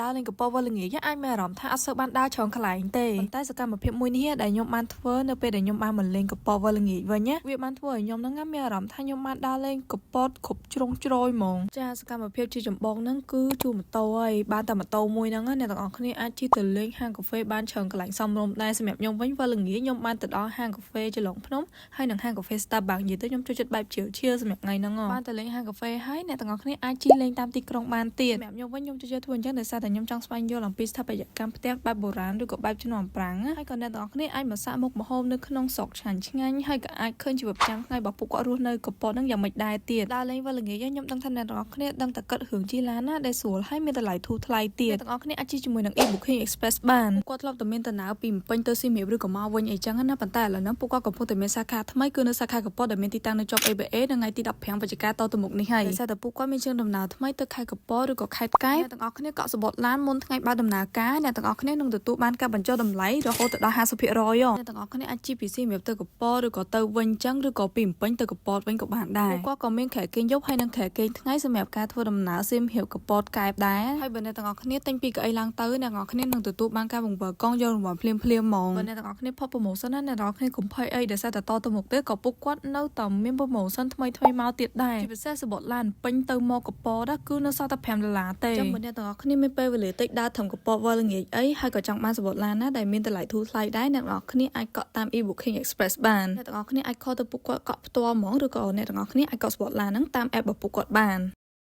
ដើរលេងកពវល្ងាចអាចមានអារម្មណ៍ថាអត់សូវបានដើរច្រើនកន្លែងទេប៉ុន្តែសកម្មភាពមួយនេះដែលខ្ញុំបានធ្វើនៅពេលដែលខ្ញុំបានមកលេងកពវល្ងាចវិញវាបានធ្វើឲ្យខ្ញុំហ្នឹងមានអារម្មណ៍ថាខ្ញុំបានដើរលេងកពតគ្រប់ជ្រុងជ្រោយហ្មងចាសកម្មភាពជាចម្បងហ្នឹងគឺជួលម៉ូតូហើយបានតែម៉ូតូមួយហ្នឹងអ្នកទាំងអស់គ្នាអាចជិះទៅលេងហាងកាហ្វេបានច្រើនកន្លែងសមរម្យដែរសម្រាប់ខ្ញុំវិញវល្ងាចខ្ញុំបានទៅដល់ហាងកាហ្វេចលងភ្នំហើយនឹងហាងកាហ្វេ Starbucks និយាយទៅខ្ញុំចូលចិត្តបែបជឿសម្រាប់ថ្ងៃហ្នឹងបានទៅលេងហាងកាហ្វេហើយអ្នកទាំងអស់គ្នាអាចជិះលេងតាមទីក្រុងបានទៀតសម្រាប់ខ្ញុំវិញខ្ញុំចូលចិត្តធ្វើអញ្ចឹងដោយសារតែខ្ញុំចង់ស្វែងយល់អំពីស្ថាបត្យកម្មផ្ទះបែបបុរាណឬក៏បែបជំនាន់ប្រាំងហើយក៏អ្នកទាំងអស់គ្នាអាចមកសាកមុខម្ហូបនៅក្នុងស្រុកឆ្ងាញ់ហើយក៏អាចឃើញជីវប្រចាំថ្ងៃរបស់ពួកគាត់រស់នៅកពតហ្នឹងយ៉ាងម៉េចដែរទៀតដើរលេងវល្ងាចខ្ញុំដឹងថាអ្នកទាំងអស់គ្នាដឹងតែគិតរឿងជិះឡានណាដែលស្រួលហើយមានតម្លៃធូរថ្លៃទៀតអ្នកទាំងអស់គ្នាអាចជិះជាមួយនឹង e-booking express បានគាត់ធ្លាប់តែមានដំណើរពីម្ពិញទៅសៀមរាបឬក៏មកវិញអីចឹងណាប៉ុន្តែឥឡូវហ្នឹងពួកគាត់កំពុងតែមានសាខាថ្មីគឺនៅសាខាកពតដែលមានទីតាំងនៅជាប់ ABA នៅថ្ងៃទី15វិច្ឆិកាតទៅមុខនេះហើយដោយសារតែពួកគាត់មានជើងដំណើរថ្មីទៅខេត្តកពតឬក៏ខេត្តកែបអ្នកទាំងអស់គ្នាកក់សបត់ឡានមុនថ្ងៃបើកដំណើរការអ្នកទាំងអស់គ្នានឹងទទួលបានការបញ្ចុះតម្លៃរហូតដល់ 50% អ្នកទាំងអស់គ្នាអាចជិះពីសៀមរាបទៅកពតឬក៏ទៅវិញចឹងឬក៏ពីម្ពិញទៅកពតវិញក៏បានដែរពួកគាត់ក៏មានខែគេងយប់ហើយនិងខែគេងថ្ងៃសម្រាប់ការធ្វើដំណើរសៀមរាបកពតកែបដែរហើយបើអ្នកទាំងអស់គ្នាទិញពីកៅអីឡើងទៅអ្នកទាំងអស់គ្នានឹងទទួលបានការបង្វិលកង់យករង្វាន់ភ្លាមហ្មងបើអ្នកទាំងអស់គ្នាផុតប្រូម៉ូសិនណាអ្នកទាំងអស់គ្នាកុំភ័យអីដោយសារតែតទៅមុខទៀតក៏ពួកគាត់នៅតែមានប្រូម៉ូសិនថ្មីមកទៀតដែរជាពិសេសសបត់ឡានពេញទៅមកកពតគឺនៅសល់តែ$5ទេចឹងបើអ្នកទាំងអស់គ្នាមានពេលវេលាតិចដើរធំកពតវល់ល្ងាចអីហើយក៏ចង់បានសបត់ឡានណាដែលមានតម្លៃធូរថ្លៃដែរអ្នកទាំងអស់គ្នាអាចកក់តាម e-booking express បានអ្នកទាំងអស់គ្នាអាចខលទៅពួកគាត់កក់ផ្ទាល់ហ្មងឬក៏អ្នកទាំងអស់គ្នាអាចកក់សបត់ឡានហ្នឹងតាម app របស់ពួកគាត់បាន